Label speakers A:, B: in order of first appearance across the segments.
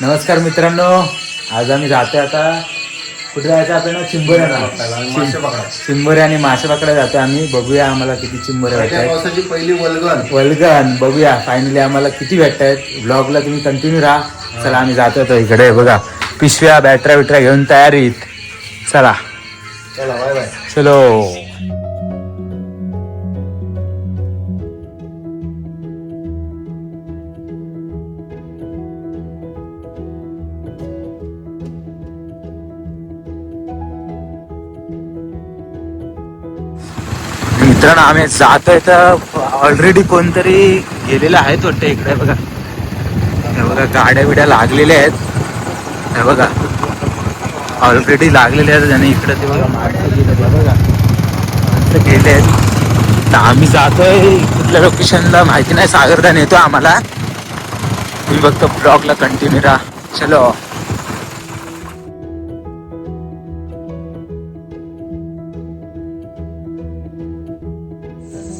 A: नमस्कार मित्रांनो, आज आम्ही जातोय आता कुठे जायचं आपल्याला चिंबोरी आणि मासे पकडायला जातोय आम्ही. बघूया आम्हाला किती चिंबोरे भेटतात.
B: पहिली
A: वल्गन बघूया फायनली आम्हाला किती भेटतायत. ब्लॉगला तुम्ही कंटिन्यू राहा. चला आम्ही जातोय तो इकडे बघा, पिशव्या बॅटऱ्या बिटऱ्या घेऊन तयारीत. चला
B: चला बाय बाय.
A: चलो. मित्रांनो आम्ही जातोय तर ऑलरेडी कोणतरी गेलेलं आहे वाटतं. इकडे बघा, हे बघा गाड्या बिड्या लागलेल्या आहेत. हे बघा ऑलरेडी लागलेले आहेत आणि इकडे ते बघा माणसं गेले बघा, माणसं गेले आहेत. तर आम्ही जातोय कुठल्या लोकेशनला माहिती नाही. सागरदान येतो आम्हाला. तुम्ही फक्त ब्लॉगला कंटिन्यू राहा. चलो.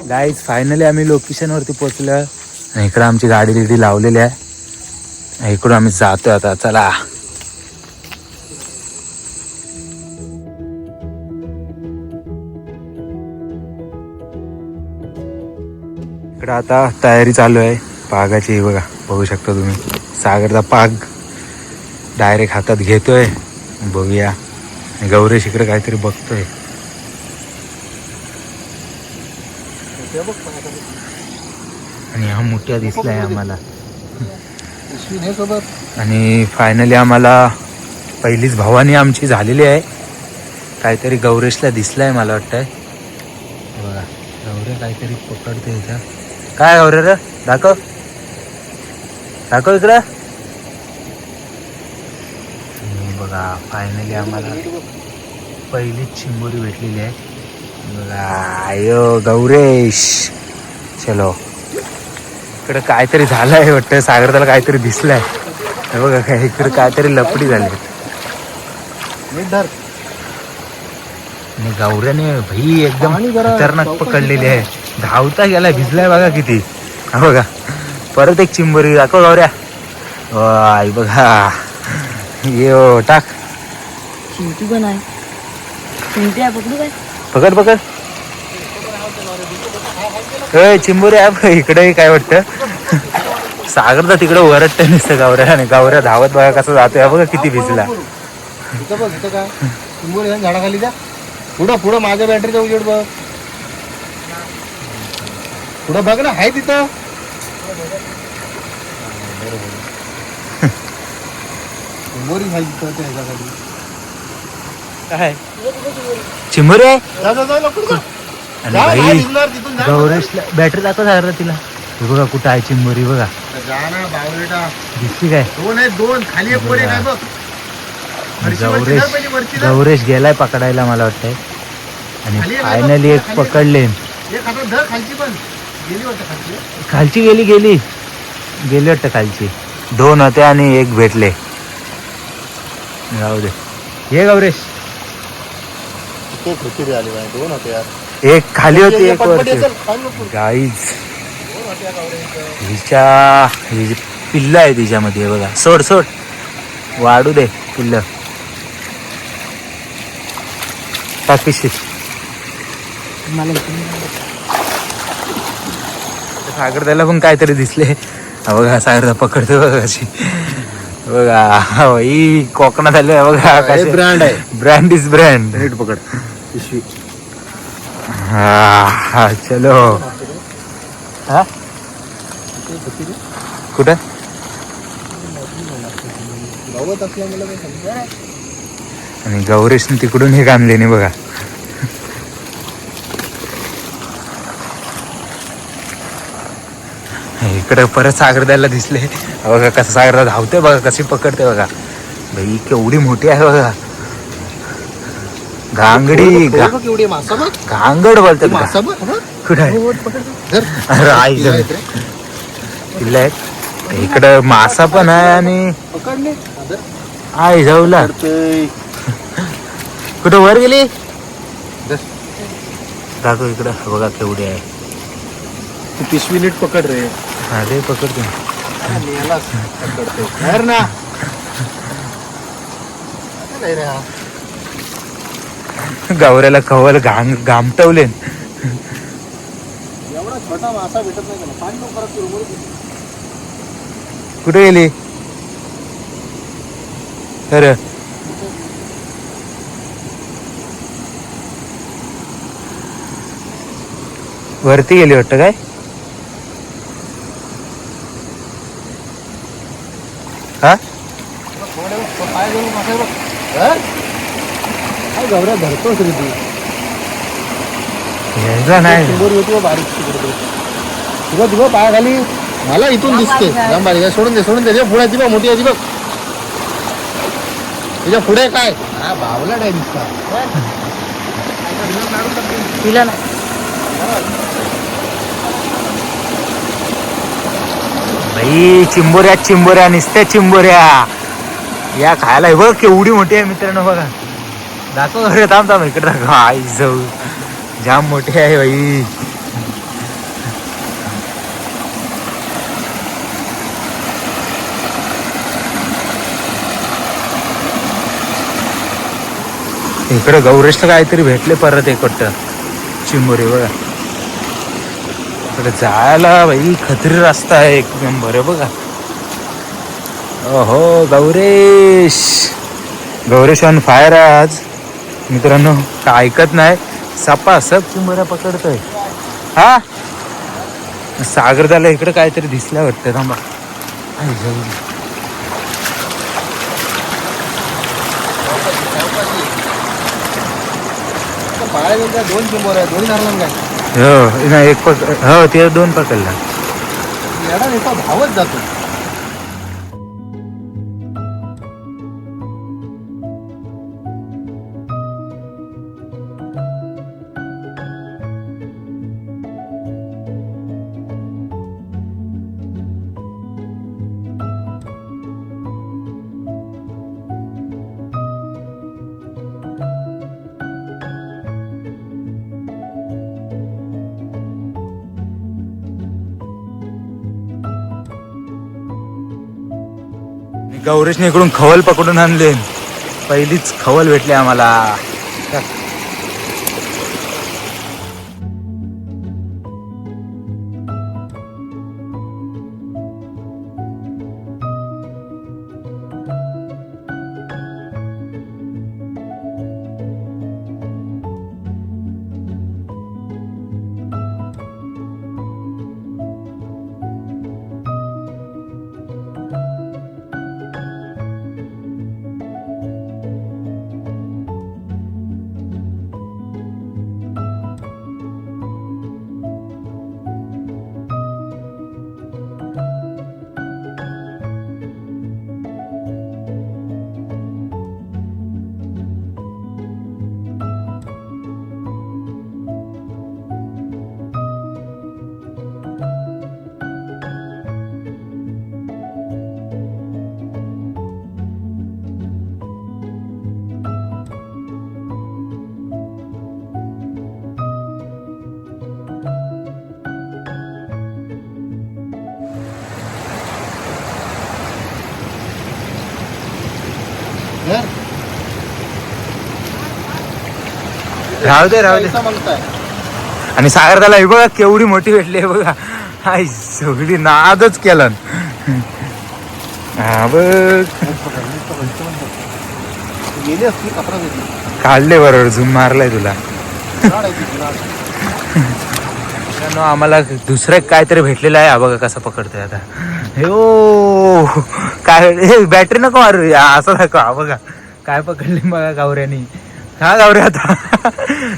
A: गाईज फायनली आम्ही लोकेशनवरती पोहोचलो आणि इकडं आमची गाडी बिडी लावलेली आहे. इकडून आम्ही जातोय आता. चला. इकडं आता तयारी चालू आहे पागाची. बघा, बघू शकता तुम्ही. सागरचा पाग डायरेक्ट हातात घेतोय. बघूया. गौरेश इकडे काहीतरी बघतोय. आणि हा मोठ्या दिसलाय आम्हाला. आणि फायनली आम्हाला पहिलीच भवानी आमची झालेली आहे. काहीतरी गौरेशला दिसलाय मला वाटतंय. बघा गौरे काहीतरी पकडते ह्याच्या. काय गौरे रे, दाखव दाखव इकडं. बघा फायनली आम्हाला पहिलीच चिंबोरी भेटलेली आहे. बघा आयो गौरेश. चलो. इकडे काहीतरी झालंय वाटतं. सागर त्याला काहीतरी दिसलंय. हे बघा काय इकडे काहीतरी लपडी झाली. आणि गौऱ्याने भाई एकदम खतरनाक पकडलेली आहे. धावता गेलाय, भिजलाय बघा किती. हा बघा परत एक चिंबोरी दाखव गौऱ्या. आई बघा यो टाक.
C: चिंटू पण आहे. चिंटी आहे, पकडू काय?
A: पकड पकड. चिंबोरी आहे इकडे. काय वाटतं सागर तर तिकडे वरटत नसतं गौऱ्या. आणि गौऱ्या धावत बघा कसं जातोय. बघा किती भिजला.
B: झाडाखाली द्या. पुढं पुढं माझ्या बॅटरीचा उजेड बघ. पुढं बघ ना, आहे तिथं.
A: काय चिंबोरी आहे. आणि भाई गौरेशला बॅटरी दाखव सागर तिला. बघा कुठं आहे चिंबोरी. बघा दिसली काय.
B: दोन खाली काय बघ.
A: गौरेश गेलाय पकडायला मला वाटतंय. आणि फायनली एक पकडले. खालची गेली वाटतं. खालची दोन होते आणि एक भेटले. जाऊ दे. हे गौरेश
B: दोन होते यार.
A: एक खाली होती एक वरती. गाईज हिची पिल्ल आहे तिच्यामध्ये. बघा सोड सोड, वाढू दे पिल्ल. टाकीशी सागर त्याला पण काहीतरी दिसले. बघा सागर पकडतो बघा कशी. बघा ही कोकणात आले बघा.
B: ब्रँड आहे.
A: Brand is brand.
B: नीट पकड पिशवी.
A: हा चलो. हा कुठं आणि गौरेशने तिकडून हे आणले नाही बघा. इकडे परत सागर द्यायला दिसले. बघा कसं सागर धावते बघा, कशी पकडते बघा. भाई केवढी मोठी आहे बघा. घांगडी घांगड बोलतात. कुठं आहे आई तिला. इकडं मासा पण आहे आणि आई जाऊला. कुठं वर गेली दाखव इकडं. बघा केवढी आहे.
B: पिशवी नीट पकड रे.
A: अरे पकडतो
B: ना. नाही रे हा.
A: गौऱ्याला खवल घामटवले.
B: एवढा छोटा मासा भेटत नाही त्याला. पाणी नको परत सुरू करू.
A: कुठे गेली तर वरती गेली वाटतं काय. हा
B: पाय घेऊन मासा बघ. काय गवऱ्या धरतोस रे तू.
A: यायचा नाही.
B: चिंबोरी होती बघ बारीक तिकडे. तुझं पायाखाली मला इथून दिसते. जाम बारीक आहे. सोडून दे त्याच्या पुढे ती बघ मोठी आहे ती बघ. त्याच्या पुढे काय हा बावला नाही दिसता.
C: तिला ना
A: भाई चिंबोऱ्या निसत्या चिंबोऱ्या या खायला. हे बघ केवढी मोठी आहे मित्रांनो. बघा दाखव घरी. थांब इकडे दाखव. आई जाऊ जाम मोठी आहे भाई. इकडे गौरेशला काहीतरी भेटले परत एक वाटतं चिंबोरी. बघा इकडे जायला भाई खत्री रस्ता आहे एकदम. बरं बघा. ओहो गौरेश ऑन फायर आहे आज मित्रांनो. काय ऐकत नाही. सपा सब चिंबोऱ्या पकडतोय. हा सागर झाला. इकडे काहीतरी दिसल्या वाटतं. थांबा आई जाऊ.
B: पाया घेऊन त्या 2 चिंबोऱ्या दोन्ही धरला काय.
A: हो नाही एक हो ते 2 पकडला.
B: येडा नुसता धावत जातो.
A: गौरेशने इकडून खवल पकडून आणले. पहिलीच खवल भेटली आम्हाला. राहू दे आणि सागर त्याला हे बघा केवढी मोठी भेटली आहे बघा. आई सगळी नादच केला. हा बघ काढले बरोबर. झूम मारलाय तुला. आम्हाला दुसरं काहीतरी भेटलेलं आहे. हा बघा कसा पकडतोय आता. हो काय बॅटरी नको मारू. असं दाखव. हा बघा काय पकडले बघा गावऱ्यानी. हा गावऱ्या आता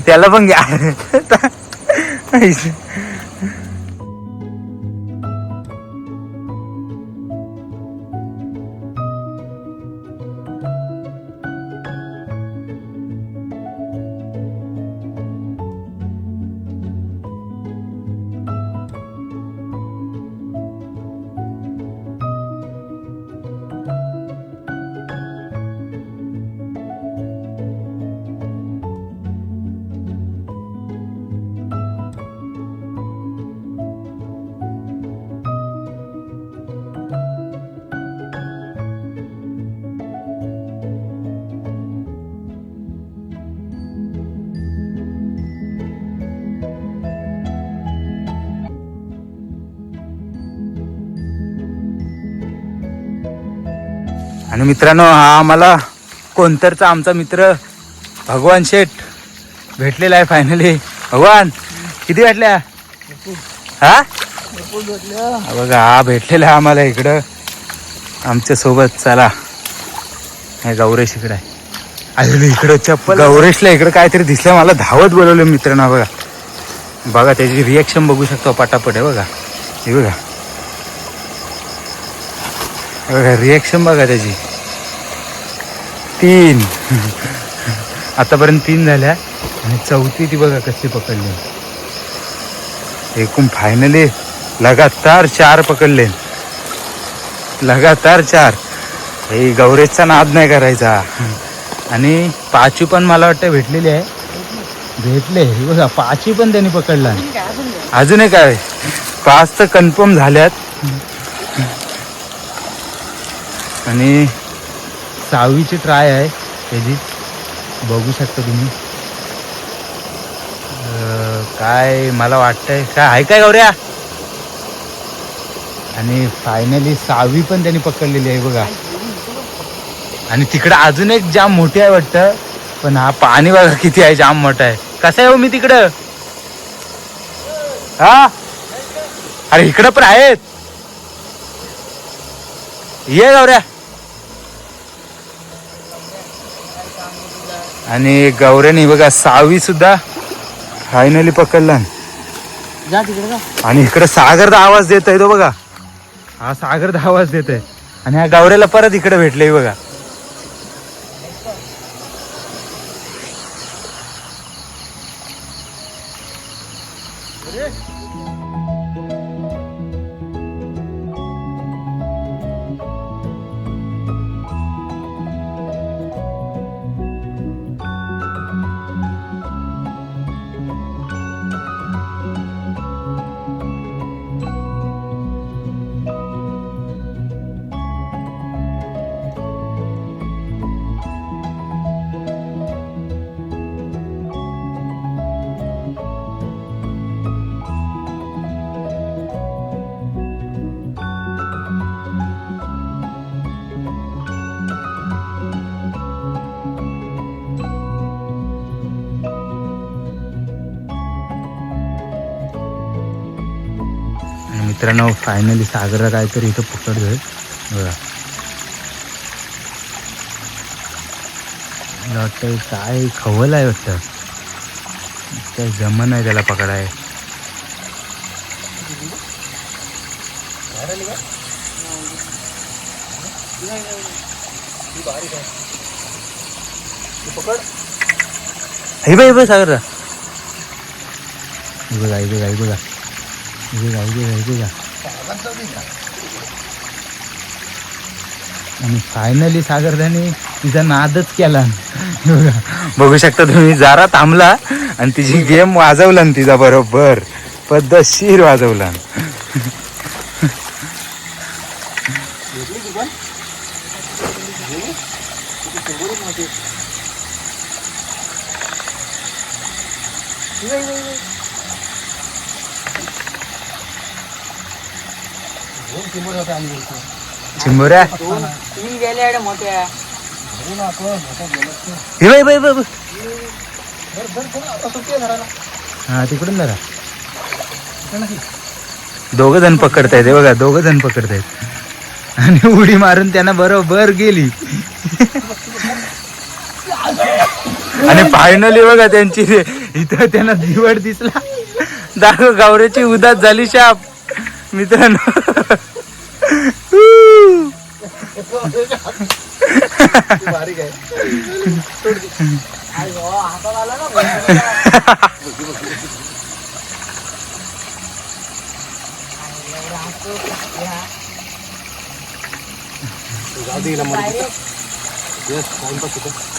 A: त्याला पण घ्या. आणि मित्रांनो हा आम्हाला कोणतरचा आमचा मित्र भगवान शेठ भेटलेला आहे फायनली. भगवान किती भेटल्या हा बघा, हा भेटलेला आहे आम्हाला इकडं आमच्या सोबत. चला हे गौरेश इकडे आहे. अरे इकडं चप्पल गौरेशला इकडं काहीतरी दिसलं, मला धावत बोलवलं मित्रांनो. बघा बघा त्याची रिॲक्शन बघू शकतो पटापट आहे. बघा हे बघा बघा रिॲक्शन बघा त्याची. 3 आतापर्यंत 3 झाल्या आणि 4थी ती बघा कशी पकडली. एकूण फायनली लगातार 4 पकडले, लगातार 4. हे गौरेशचा नाद नाही करायचा. आणि 5वी पण मला वाटतं भेटलेली आहे. भेटले हे बघा 5वी पण त्यांनी पकडला. अजून एक आहे 5 तर कन्फर्म झाल्यात. आणि 6वीची ट्राय आहे त्याची, बघू शकता तुम्ही. काय मला वाटतंय काय आहे काय गौऱ्या. आणि फायनली 6वी पण त्यांनी पकडलेली आहे बघा. आणि तिकडं अजून एक जाम मोठी आहे वाटतं, पण हा पाणी बघा किती आहे, जाम मोठा आहे. कसं आहे हो मी तिकडं हा. अरे इकडं पण आहेत. ये गौऱ्या. आणि गौऱ्याने बघा 6वी सुद्धा फायनली पकडला. आणि इकडे सागरदा आवाज देत आहे तो बघा, हा सागरदा आवाज देत आहे. आणि ह्या गौऱ्याला परत इकडे भेटले बघा. मित्रांनो फायनली सागरला काहीतरी इथं पकडतोय बघा. मला वाटतं काय खवल आहे वाटतं, काय जमन आहे त्याला पकडाय. हे बघ सागरला बघा, हे बघा, हे बघा, आणि फायनली सागरदाने तिचा नादच केला. बघू शकता तुम्ही, जरा थांबला आणि तिची गेम वाजवला ना तिचा बरोबर पद्धतशीर वाजवला. चिंबोऱ्या हा तिकडून जरा 2 जण पकडतायत बघा, 2 जण पकडतायत आणि उडी मारून त्यांना बरोबर गेली. आणि फायनली बघा त्यांची इथं त्यांना दिवड दिसला, दाखव गावऱ्याची उदास झाली शाप मित्रांनो.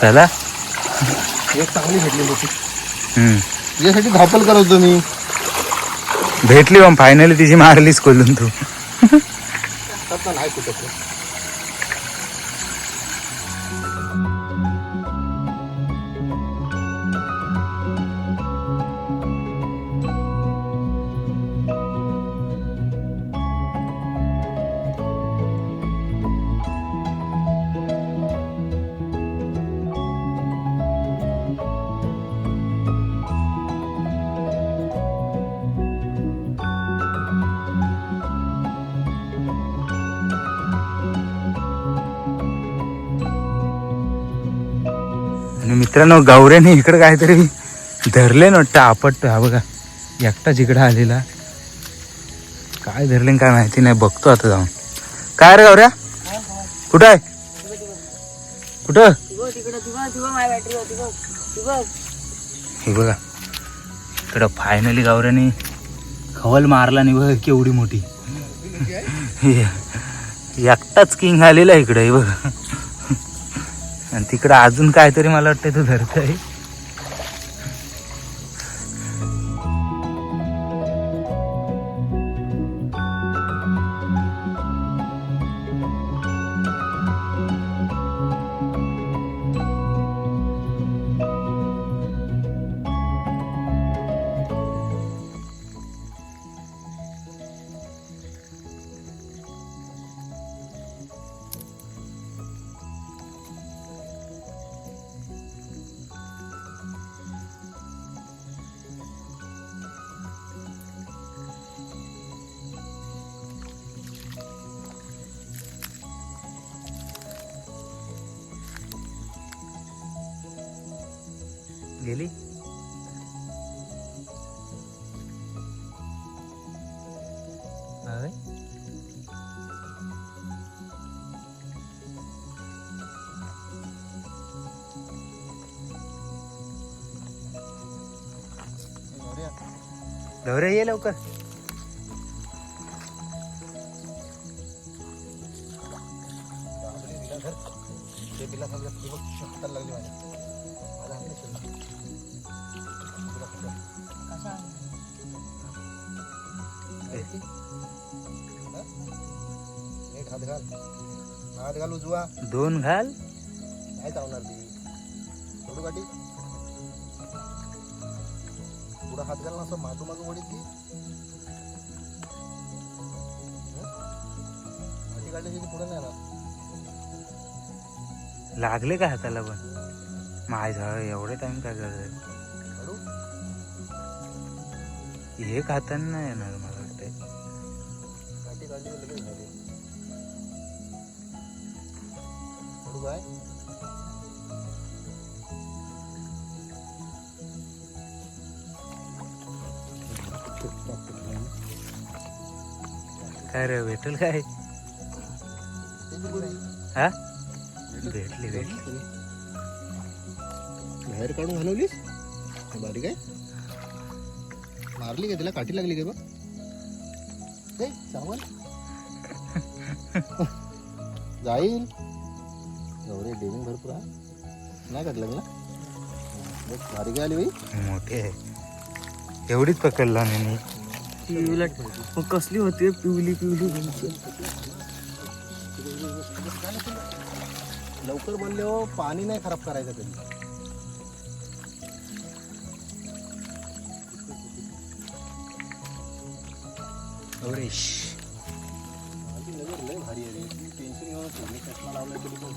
A: चला
B: एक चांगली भेटली होती, यासाठी धापल करत होतो मी.
A: भेटली मग फायनली तिची मारलीच खोलून तू.
B: नाही कुठं
A: आणि मित्रांनो गौऱ्याने इकडे काहीतरी धरले ना वाटतं आपट. हा बघा एकटाच इकडे आलेला. काय धरले काय माहिती नाही, बघतो आता जाऊन. काय रे गौऱ्या कुठं आहे? कुठं? हे बघा इकडं फायनली गौऱ्याने खवल मारला नाही बघा, केवढी मोठी. एकटाच किंग आलेला इकडे बघा. आणि तिकडं अजून काहीतरी मला वाटतं तो धरत आहे. गेली गौऱ्या ये लवकर.
B: हात घाल उजवा.
A: दोन घाल.
B: काय चावणार ती थोडं गाठी पुढं हात घाल ना, असं मागं मागं वडीत ती गाठी काढली ती पुढे नाही ना.
A: लागले का हाताला? पण माय झालं एवढे टाइम काय करत?
B: काढू
A: एक हाताने नाही येणार मला वाटतंय.
B: गाठी काढली तर लगेच झाली. काढू काय?
A: काय रे भेटेल काय? हा भेटली भेटली.
B: बाहेर काढून घालवलीस बारीक आहे. मारली का तिला? काठी लागली का बघ. चावल जाईल. एवढे डेविंग भरपूर आहे. नाही काढलं ना बारीक आली बाई.
A: मोठी आहे एवढीच पकडला मी.
C: कसली होती पिवली पिवली.
B: लवकर बनले हो, पाणी नाही खराब करायचं कधी.
A: गौरेश
B: माझी नजर लय भारी आहे रे. टेन्शन घेऊन मी चष्मा लावलाय तरी पण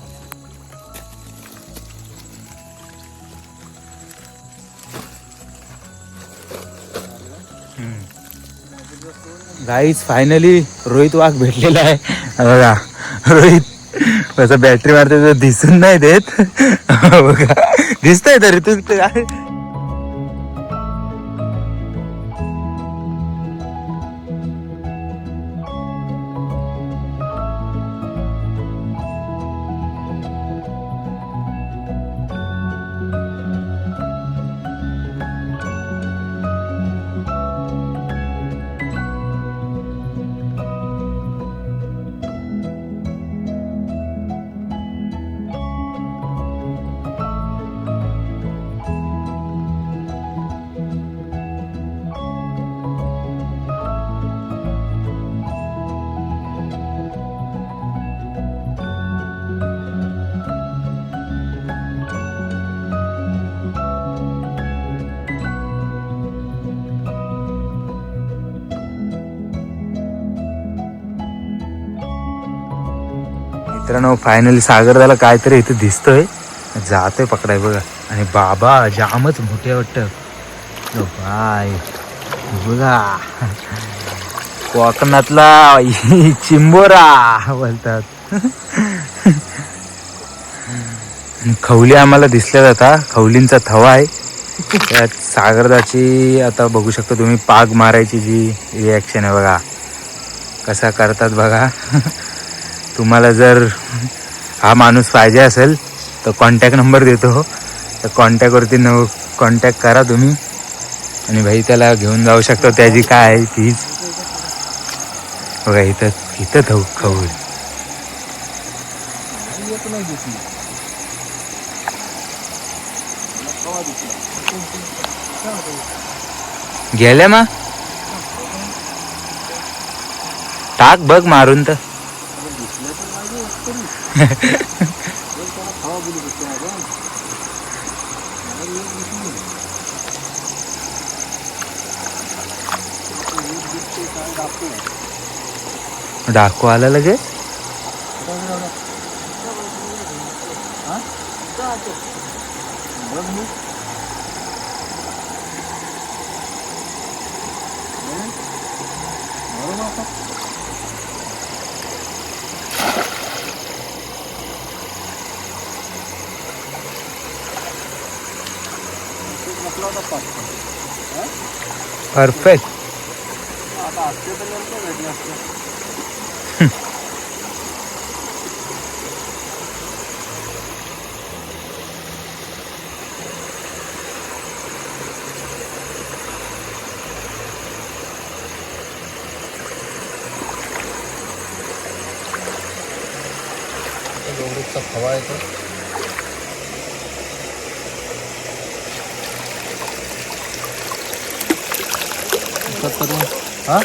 A: गाईज फायनली रोहित वाघ भेटलेला आहे. बघा रोहित कसं बॅटरी मारते तो दिसून नाही देत. बघा दिसतंय तरी तू काय. मित्रांनो फायनली सागरदाला काहीतरी इथे दिसतोय. जातोय पकडाय बघा. आणि बाबा जामच मोठे वाटतं. बाय बघा कोकणातला चिंबोरा बोलतात. आणि खवली आम्हाला दिसल्या जाता, खवलींचा थवा आहे त्यात. सागरदाची आता बघू शकता तुम्ही पाग मारायची जी रिॲक्शन आहे बघा, कसा करतात बघा. तुम्हाला जर हा माणूस पाहिजे असेल तर कॉन्टॅक्ट नंबर देतो, तर कॉन्टॅक्टवरती कॉन्टॅक्ट करा तुम्ही आणि भाई त्याला घेऊन जाऊ शकता. त्याची काय आहे तीच बघा, इथं इथं खवल गेल्या मग टाक बघ मारून तर. डाकू आला लगे. परफेक्ट.
B: डोंगरीचा हवा येतो. हा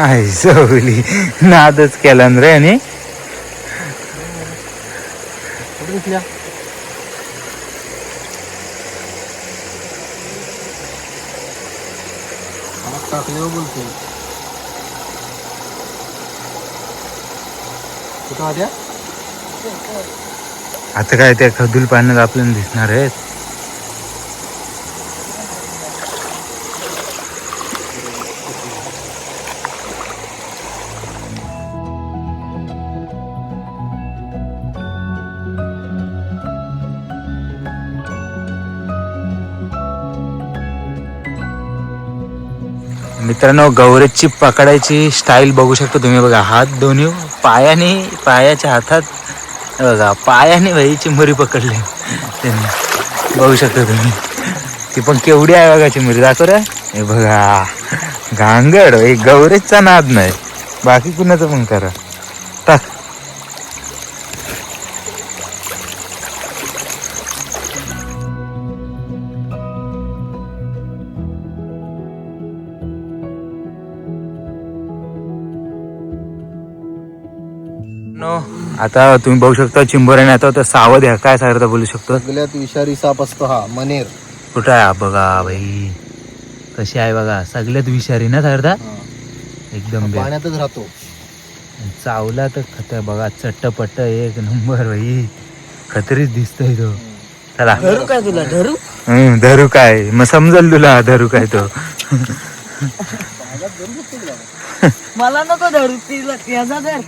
A: आई सवली नादच केला रे. आणि
B: कुठे दिसल्या? टाकल्यावर बोलतो. कुठं आल्या?
A: आता काय त्या खदूल पाण्यात आपल्याला दिसणार आहेत. मित्रांनो, गौरेजची पकडायची स्टाईल बघू शकता तुम्ही बघा. हात दोन्ही पायाने, पायाच्या हातात बघा, पायाने भाई चिंबोरी पकडली त्यांनी, बघू शकता तुम्ही. ती पण केवढी आहे बघा चिंबोरी, दाखव रे. हे बघा घांगड. एक गौरेजचा नाद नाही, बाकी कुणाचं पण करा. टाक. आता तुम्ही बघू शकता चिंबोऱ्याने आता तर सावध ह्या काय सागरता बोलू शकतो.
B: सगळ्यात विषारी साप असतो हा मनेर.
A: कुठं आहे बघा भाई, कशी आहे बघा, सगळ्यात विषारी ना सागरता. एकदम
B: पाण्यातच राहतो.
A: चावला तर खतर बघा, चट्टपट्ट एक नंबर भाई, खतरीच दिसतोय तो. चला
C: धरू काय तुला? धरू
A: धरू काय मग समजल तुला, धरू काय तो.
C: मला नको धरू, तिला याचा धर.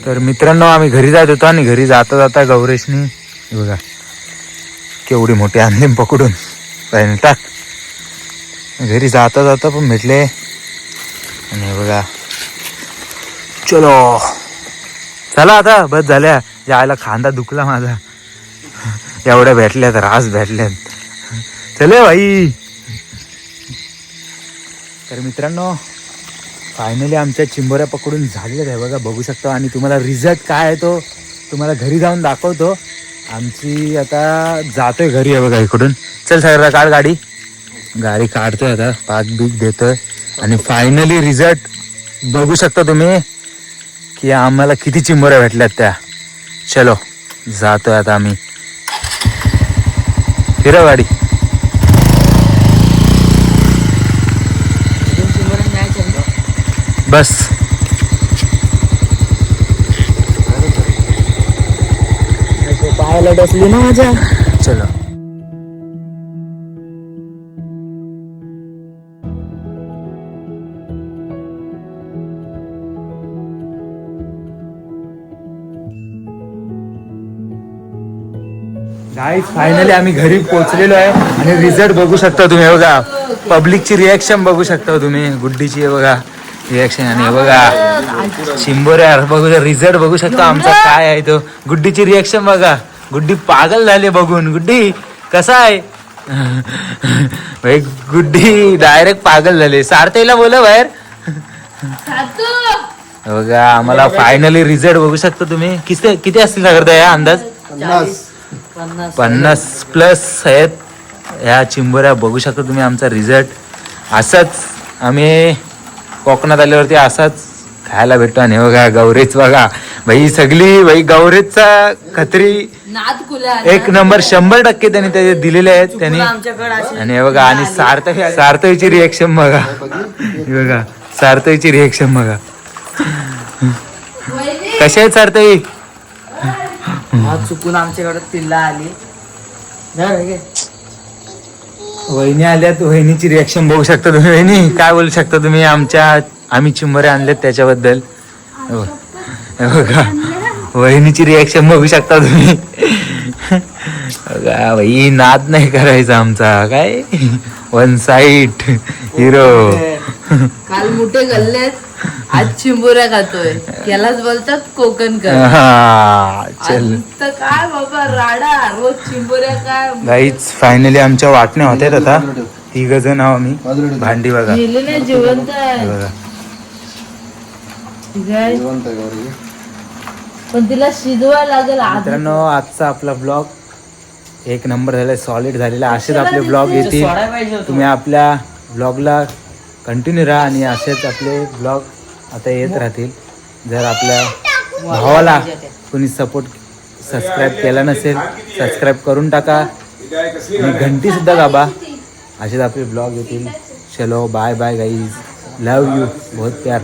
A: तर मित्रांनो, आम्ही घरी जात होतो आणि घरी जाता जाता गौरेशनी बघा केवढी मोठी आणली पकडून. टाक. घरी जाता जाता पण भेटले आणि बघा. चलो चला आता बस झाल्या. जायला खांदा दुखला माझा, एवढ्या भेटल्यात, रास भेटल्यात. चले भाई. तर मित्रांनो, फायनली आमच्या चिंबोऱ्या पकडून झालेल्या आहे बघा, बघू शकतो. आणि तुम्हाला रिझल्ट काय आहे तो तुम्हाला घरी जाऊन दाखवतो. आमची आता जातोय घरी आहे बघा इकडून. चल सगळं काढ गाडी. गाडी काढतोय आता, पाच बीक देतोय आणि फायनली रिझल्ट बघू शकता तुम्ही की आम्हाला किती चिंबोऱ्या भेटल्यात त्या. चलो जातोय आता आम्ही. फिरव गाडी. बस
C: पायाला डसली ना माझ्या.
A: चलो. गाईज फायनली आम्ही घरी पोहोचलेलो आहे आणि रिझल्ट बघू शकता तुम्ही. हे बघा पब्लिकची रिॲक्शन बघू शकता तुम्ही. गुड्डीची हे बघा रिॲक्शन आणि हे बघा चिंबोऱ्या बघू, रिझल्ट बघू शकता आमचा काय आहे तो. गुड्डीची रिॲक्शन बघा. गुड्डी पागल झाली बघून. गुड्डी कसा आहे भाई? गुड्डी डायरेक्ट पागल झाली. सार्थीला बोला बाहेर. बघा आम्हाला फायनली रिझल्ट बघू शकता तुम्ही. किती असतील करता या अंदाज? 50 प्लस आहेत ह्या चिंबोऱ्या. बघू शकता तुम्ही आमचा रिझल्ट. असाच आम्ही कोकणात आल्यावरती असाच खायला भेटतो. आणि बघा गौरेच बघा भाई, सगळी भाई गौरेचा खत्री एक नंबर 100% त्यांनी ते दिलेले आहेत त्यांनी. आणि हे बघा आणि सार्थीची रिएक्शन बघा. हे बघा सार्थीची रिएक्शन बघा. कशा आहेत सार्थी?
C: चुकून आमच्याकडे तिल्ला आली.
A: वहिनी आल्यात. वहिनीची रिएक्शन बघू शकता तुम्ही. वहिनी काय बोलू शकता तुम्ही आम्ही चिंबोऱ्या आणल्यात त्याच्याबद्दल? बघा वहिनीची रिएक्शन बघू शकता तुम्ही. बघा भाई नाद नाही करायचा आमचा. काय वन साइड हिरो.
C: काल मोठे गल्लेत, आज चिंबोऱ्या खातोय. यालाच बोलतात कोकण कर.
A: चल
C: काय बाबा राडा, रोज चिंबोऱ्या काय.
A: गाईच फायनली आमच्या वाटण्या होत्यात आता. 3 जण आहो आम्ही. भांडी बघा
C: नाही जिवंत आहे.
A: बघा
B: जिवंत आहे गौरी.
C: पण तिला शिजवायला लागेल.
A: मित्रांनो आजचा आपला ब्लॉग एक नंबर झालाय, सॉलिड झालेला. असेच आपले ब्लॉग येतील. तुम्ही आपल्या ब्लॉगला कंटिन्यू राहा आणि असेच आपले ब्लॉग आता येत राहतील. जर आपल्या भावाला कोणी सबस्क्राईब केला नसेल, सबस्क्राईब करून टाका आणि घंटी सुद्धा दाबा. असेच आपले ब्लॉग येतील. चलो bye bye guys. Love you. बहुत प्यार.